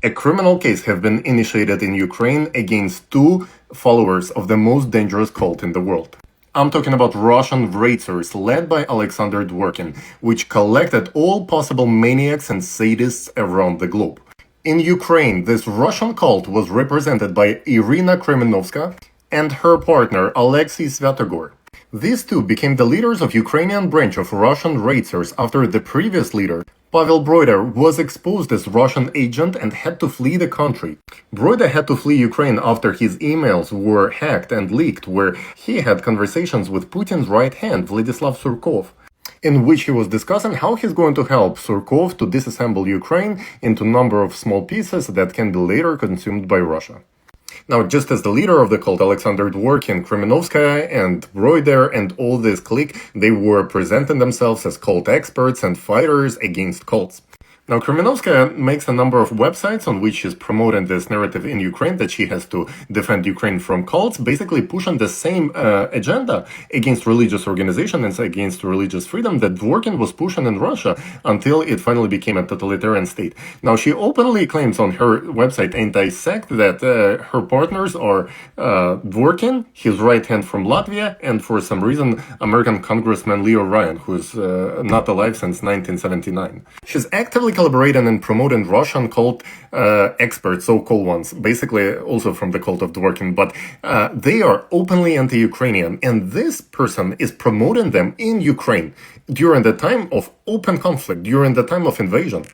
A criminal case has been initiated in Ukraine against two followers of the most dangerous cult in the world. I'm talking about Russian RACIRS led by Alexander Dvorkin, which collected all possible maniacs and sadists around the globe. In Ukraine, this Russian cult was represented by Iryna Kremenovska and her partner Oleksiy Svyatogor. These two became the leaders of Ukrainian branch of Russian RACIRS after the previous leader, Pavel Broider, was exposed as Russian agent and had to flee the country. Broider had to flee Ukraine after his emails were hacked and leaked, where he had conversations with Putin's right hand, Vladislav Surkov, in which he was discussing how he's going to help Surkov to disassemble Ukraine into a number of small pieces that can be later consumed by Russia. Now, just as the leader of the cult, Alexander Dvorkin, Kremenovska, and Broider, and all this clique, they were presenting themselves as cult experts and fighters against cults. Now, Kremenovska makes a number of websites on which she's promoting this narrative in Ukraine that she has to defend Ukraine from cults, basically pushing the same agenda against religious organizations and against religious freedom that Dvorkin was pushing in Russia until it finally became a totalitarian state. Now, she openly claims on her website Anti-Sect that her partners are Dvorkin, his right hand from Latvia, and for some reason, American Congressman Leo Ryan, who's not alive since 1979. She's actively collaborating and promoting Russian cult experts, so-called ones, basically also from the cult of Dvorkin, but they are openly anti-Ukrainian, and this person is promoting them in Ukraine during the time of open conflict, during the time of invasion.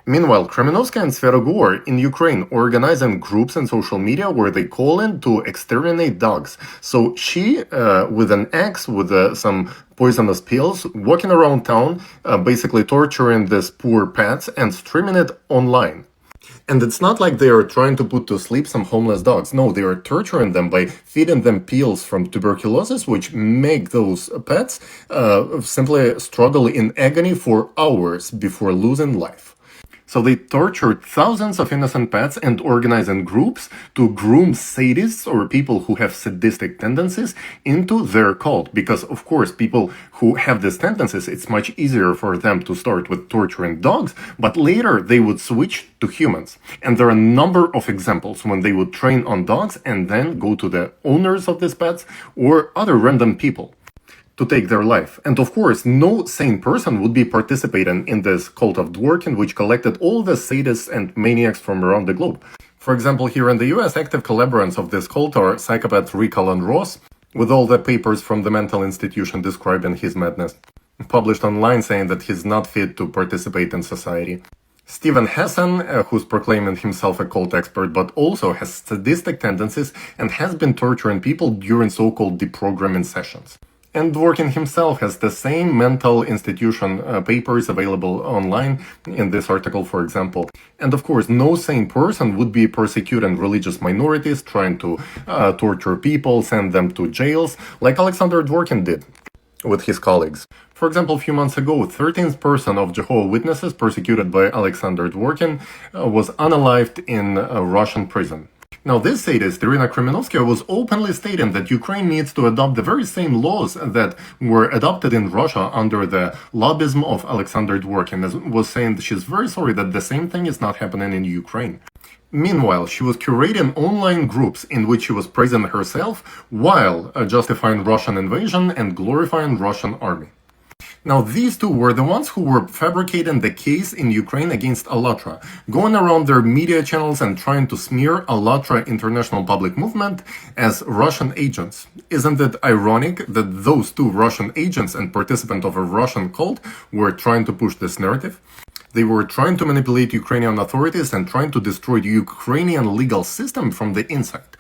Meanwhile, Kremenovska and Svyatogor in Ukraine organizing groups on social media where they call in to exterminate dogs. So she, with an axe, with some poisonous pills, walking around town, basically torturing these poor pets and streaming it online. And it's not like they are trying to put to sleep some homeless dogs. No, they are torturing them by feeding them pills from tuberculosis, which make those pets simply struggle in agony for hours before losing life. So they tortured thousands of innocent pets and organized in groups to groom sadists or people who have sadistic tendencies into their cult. Because, of course, people who have these tendencies, it's much easier for them to start with torturing dogs, but later they would switch to humans. And there are a number of examples when they would train on dogs and then go to the owners of these pets or other random people to take their life. And of course, no sane person would be participating in this cult of Dvorkin, which collected all the sadists and maniacs from around the globe. For example, here in the US, active collaborators of this cult are psychopath Rick Alan Ross, with all the papers from the mental institution describing his madness, published online saying that he's not fit to participate in society. Stephen Hassan, who's proclaiming himself a cult expert, but also has sadistic tendencies and has been torturing people during so-called deprogramming sessions. And Dvorkin himself has the same mental institution papers available online in this article, for example. And of course, no sane person would be persecuting religious minorities, trying to torture people, send them to jails, like Alexander Dvorkin did with his colleagues. For example, a few months ago, 13th person of Jehovah's Witnesses persecuted by Alexander Dvorkin was unalived in a Russian prison. Now, this sadist, Iryna Kremenovska, was openly stating that Ukraine needs to adopt the very same laws that were adopted in Russia under the lobbyism of Alexander Dvorkin, as was saying that she's very sorry that the same thing is not happening in Ukraine. Meanwhile, she was curating online groups in which she was praising herself while justifying Russian invasion and glorifying Russian army. Now, these two were the ones who were fabricating the case in Ukraine against ALLATRA, going around their media channels and trying to smear ALLATRA International Public Movement as Russian agents. Isn't it ironic that those two Russian agents and participants of a Russian cult were trying to push this narrative? They were trying to manipulate Ukrainian authorities and trying to destroy the Ukrainian legal system from the inside.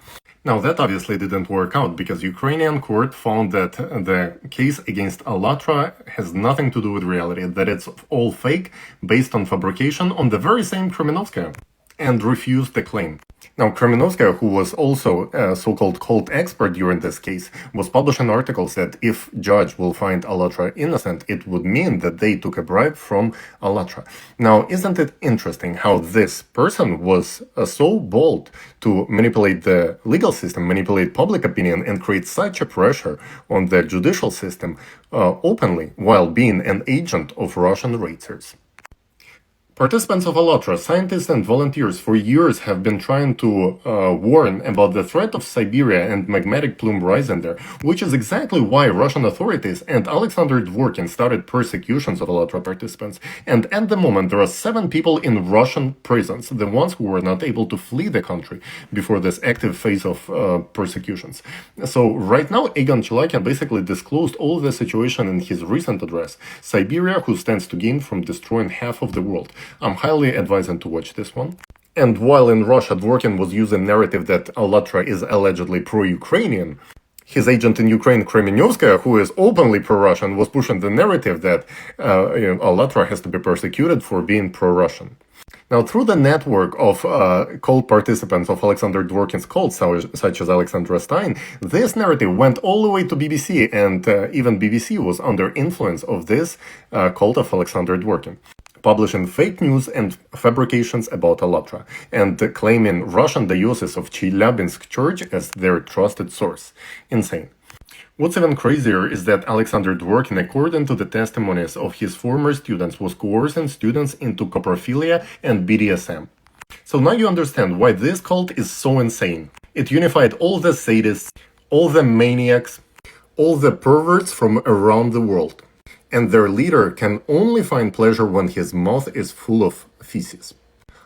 Now, that obviously didn't work out because Ukrainian court found that the case against ALLATRA has nothing to do with reality, that it's all fake, based on fabrication on the very same Kremenovska, and refused the claim. Now, Kremenovska, who was also a so-called cult expert during this case, was publishing articles that if judge will find ALLATRA innocent, it would mean that they took a bribe from ALLATRA. Now, isn't it interesting how this person was so bold to manipulate the legal system, manipulate public opinion, and create such a pressure on the judicial system openly, while being an agent of Russian RACIRS? Participants of ALLATRA, scientists and volunteers for years have been trying to warn about the threat of Siberia and magmatic plume rising there, which is exactly why Russian authorities and Alexander Dvorkin started persecutions of ALLATRA participants. And at the moment, there are 7 people in Russian prisons, the ones who were not able to flee the country before this active phase of persecutions. So right now, Egon Chilakian basically disclosed all the situation in his recent address. Siberia, who stands to gain from destroying half of the world. I'm highly advising to watch this one. And while in Russia, Dvorkin was using narrative that ALLATRA is allegedly pro-Ukrainian, his agent in Ukraine, Kremenovska, who is openly pro-Russian, was pushing the narrative that ALLATRA has to be persecuted for being pro-Russian. Now, through the network of cult participants of Alexander Dvorkin's cult, such as Alexandra Stein, this narrative went all the way to BBC, and even BBC was under influence of this cult of Alexander Dvorkin, publishing fake news and fabrications about ALLATRA, and claiming Russian Diocese of Chelyabinsk Church as their trusted source. Insane. What's even crazier is that Alexander Dvorkin, according to the testimonies of his former students, was coercing students into coprophilia and BDSM. So now you understand why this cult is so insane. It unified all the sadists, all the maniacs, all the perverts from around the world. And their leader can only find pleasure when his mouth is full of feces.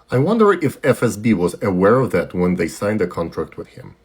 I wonder if FSB was aware of that when they signed a contract with him.